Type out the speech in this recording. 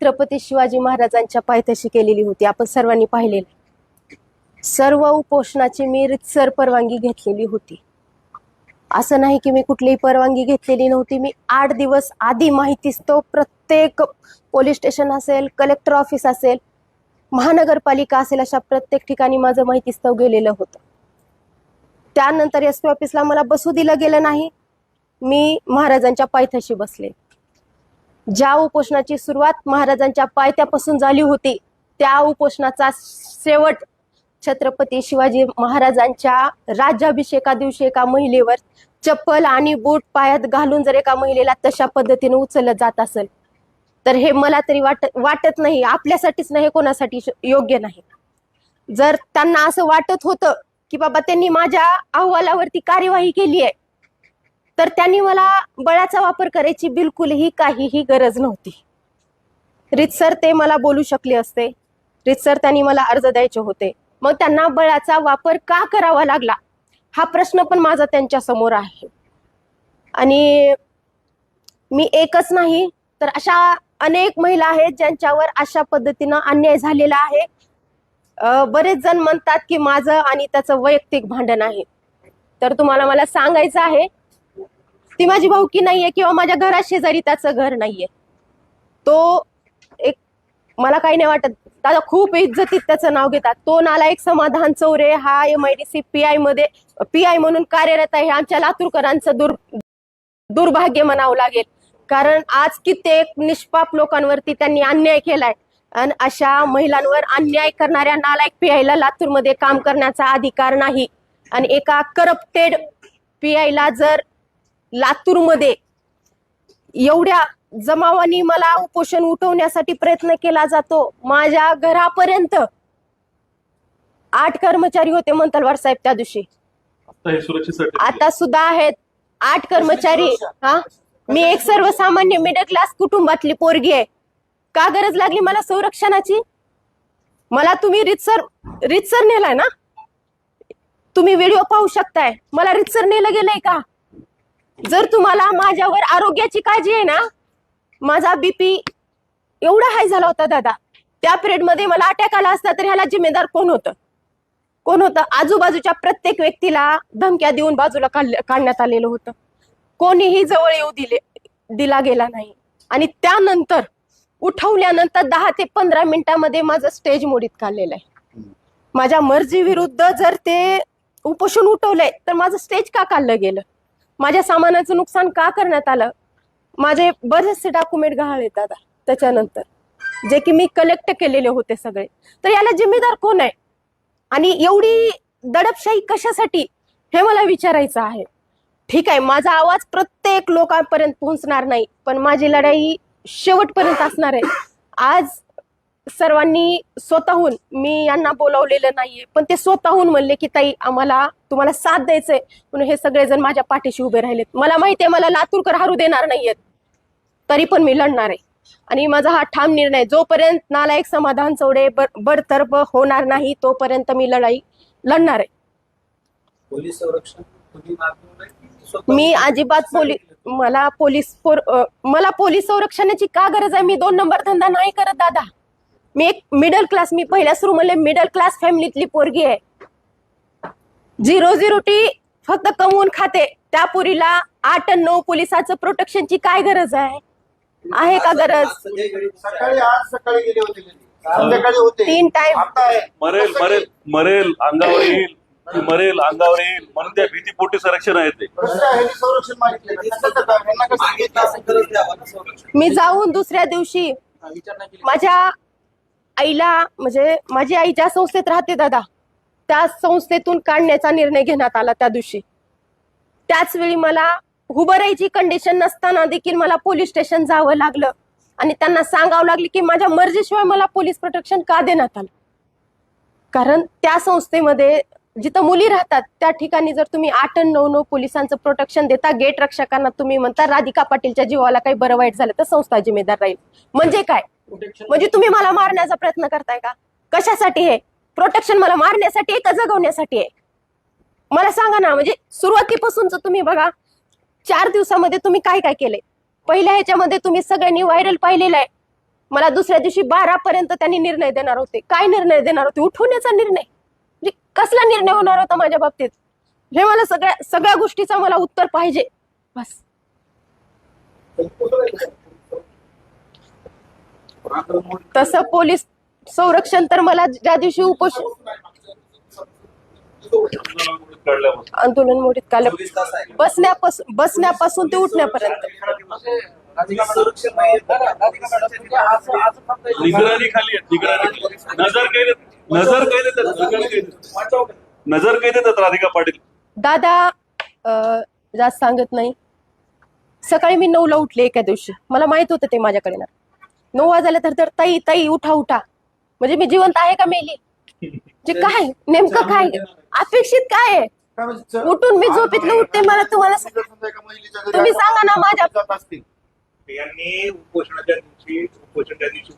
छत्रपती शिवाजी महाराजांच्या पायथ्याशी केलेली होती, आपण सर्वांनी पाहिलेलं। सर्व उपोषणाची मी रीतसर परवानगी घेतलेली होती। असं नाही की मी कुठलीही परवानगी घेतलेली नव्हती। मी 8 दिवस आधी माहितीस्तव प्रत्येक पोलीस स्टेशन असेल, कलेक्टर ऑफिस असेल, महानगरपालिका असेल, अशा प्रत्येक ठिकाणी माझं माहितीस्तव गेलेलं होतं। त्यानंतर एसपी ऑफिसला मला बसू दिलं गेलं नाही। मी महाराजांच्या पायथ्याशी बसले। ज्या उपोषणाची सुरुवात महाराजांच्या पायथ्यापासून झाली होती, त्या उपोषणाचा शेवट छत्रपती शिवाजी महाराजांच्या राज्याभिषेका दिवशी एका महिलेवर चप्पल आणि बूट पायात घालून जर एका महिलेला तशा पद्धतीने उचललं जात असेल, तर हे मला तरी वाटत नाही, आपल्यासाठीच नाही, कोणासाठी योग्य नाही। जर त्यांना असं वाटत होतं की बाबा त्यांनी माझ्या अहवालावरती कार्यवाही केली आहे, तर त्यांनी मला बळाचा वापर करायची बिलकुलही काहीही गरज नव्हती। रीतसर ते मला बोलू शकले असते, रीतसर त्यांनी मला अर्ज द्यायचे होते। मग त्यांना बळाचा वापर का करावा लागला, हा प्रश्न पण माझा त्यांच्या समोर आहे। आणि मी एकच नाही तर अशा अनेक महिला आहेत ज्यांच्यावर अशा पद्धतीनं अन्याय झालेला आहे। बरेच जण म्हणतात की माझं आणि त्याचं वैयक्तिक भांडण आहे, तर तुम्हाला मला सांगायचं आहे, ती माझी भाऊकी नाहीये किंवा माझ्या घरा शेजारी त्याचं घर नाहीये। तो एक, मला काही नाही वाटत, दादा खूप इज्जतीत त्याचं नाव घेतात। तो नालायक समाधान चौरे हा MIDC PI म्हणून कार्यरत आहे। आमच्या लातूरकरांचं दुर्भाग्य म्हणावं लागेल, कारण आज कित्येक निष्पाप लोकांवरती त्यांनी अन्याय केलाय, आणि अशा महिलांवर अन्याय करणाऱ्या नालायक PI-ला लातूरमध्ये काम करण्याचा अधिकार नाही। आणि एका करप्टेड PI-ला जर लातूरमध्ये एवढ्या जमावानी मला उपोषण उठवण्यासाठी प्रयत्न केला जातो, माझ्या घरापर्यंत 8 कर्मचारी होते मंतलवार साहेब त्या दिवशी, आता सुद्धा आहेत 8 कर्मचारी। हा, मी एक सर्वसामान्य मिडल क्लास कुटुंबातली पोरगी आहे, का गरज लागली मला संरक्षणाची? मला तुम्ही रीतसर नेलाय ना, तुम्ही व्हिडिओ पाहू शकताय, मला रीतसर नेलं गेलंय का? जर तुम्हाला माझ्यावर आरोग्याची काळजी आहे ना, माझा BP एवढा हाय झाला होता दादा, त्या पिरियड मध्ये मला अटॅक आला असता तर ह्याला जिम्मेदार कोण होतं? आजूबाजूच्या प्रत्येक व्यक्तीला धमक्या देऊन बाजूला काढण्यात आलेलं होतं, कोणीही जवळ येऊ दिला गेला नाही। आणि त्यानंतर उठवल्यानंतर 10 ते 15 मिनिटांमध्ये माझं स्टेज मोडीत काढलेलं आहे। माझ्या मर्जी विरुद्ध जर ते उपोषण उठवलंय, तर माझं स्टेज का काढलं गेलं? माझ्या सामानाचं नुकसान का करण्यात आलं? माझे बरेचसे डॉक्युमेंट गहाळले दादा त्याच्यानंतर, जे की मी कलेक्ट केलेले होते सगळे, तर याला जिम्मेदार कोण आहे? आणि एवढी दडपशाही कशासाठी, हे मला विचारायचं आहे। ठीक आहे, माझा आवाज प्रत्येक लोकांपर्यंत पोहोचणार नाही, पण माझी लढाई शेवटपर्यंत असणार आहे। आज सर्वांनी स्वतःहून, मी यांना बोलावलेलं नाहीये, पण ते स्वतःहून म्हणले की ताई आम्हाला तुम्हाला साथ द्यायचंय, म्हणून हे सगळेजण माझ्या पाठीशी उभे राहिलेत। मला माहिती आहे मला लातूरकर हरू देणार नाहीयेत, तरी पण मी लढणार आहे। आणि माझा हा ठाम निर्णय, जोपर्यंत नालायक समाधान चौरे बडतर्फ होणार नाही तोपर्यंत मी लढाई लढणार आहे। पोलीस संरक्षण मी अजिबात मला पोलीस संरक्षणाची का गरज आहे? मी 2 नंबर धंदा नाही करत दादा, मी एक मिडल क्लास, मी पहिल्या सुरू म्हणले मिडल क्लास फॅमिलीतली पोरगी आहे, जी रोजीरोटी फक्त कमवून खाते। त्या पुरीला 8 आणि 9 पोलिसाचं प्रोटेक्शनची काय गरज आहे का गरज? सकाळी गेले होते, संध्याकाळी होते, 3 टाइम मरेल अंगावर येईल म्हणून त्या भीतीपोटी संरक्षण आहे ते। मी जाऊन दुसऱ्या दिवशी माझ्या आईला, म्हणजे माझी आई ज्या संस्थेत राहते दादा, त्या संस्थेतून काढण्याचा निर्णय घेण्यात आला त्या दिवशी। त्याच वेळी मला उभं राहायची कंडिशन नसताना देखील मला पोलीस स्टेशन जावं लागलं, आणि त्यांना सांगावं लागलं की माझ्या मर्जीशिवाय मला पोलीस प्रोटेक्शन का देण्यात आलं? कारण त्या संस्थेमध्ये जिथं मुली राहतात त्या ठिकाणी जर तुम्ही 8 आणि 9 पोलिसांचं प्रोटेक्शन देता, गेट रक्षकांना तुम्ही म्हणता राधिका पाटीलच्या जीवाला काही बरं वाईट झालं तर संस्था जिम्मेदार राहील, म्हणजे काय? म्हणजे तुम्ही मला मारण्याचा प्रयत्न करताय का? कशासाठी हे प्रोटेक्शन? मला मारण्यासाठी का जगवण्यासाठी आहे? मला सांगा ना। म्हणजे सुरुवातीपासूनच तुम्ही बघा, 4 दिवसामध्ये तुम्ही काय काय केलंय? पहिल्या ह्याच्यामध्ये तुम्ही सगळ्यांनी व्हायरल पाहिलेलं आहे, मला दुसऱ्या दिवशी 12 पर्यंत त्यांनी निर्णय देणार होते. काय निर्णय देणार होते? उठवण्याचा निर्णय. म्हणजे कसला निर्णय होणार होता माझ्या बाबतीत? हे मला सगळ्या गोष्टीचा मला उत्तर पाहिजे बस. तसं पोलीस संरक्षण तर मला ज्या दिवशी उपोषण आंदोलन मोडीत काल बसण्यापासून ते उठण्यापर्यंत निगराणी खाली आहेत, निगराणी. नजर कैद येतात राधिका पाटील. दादा जास्त सांगत नाही. सकाळी मी 9ला उठले एका दिवशी. मला माहित होतं ते माझ्याकडे येणार. 9 वाजल्या तर ताई ताई उठा उठा. म्हणजे मी जिवंत आहे का मेली? जे काय नेमकं काय अपेक्षित काय आहे? उठून मी झोपेतलं उठते. मला तुम्हाला तुम्ही सांगा ना माझ्या यांनी उपोषणाच्या दिवशी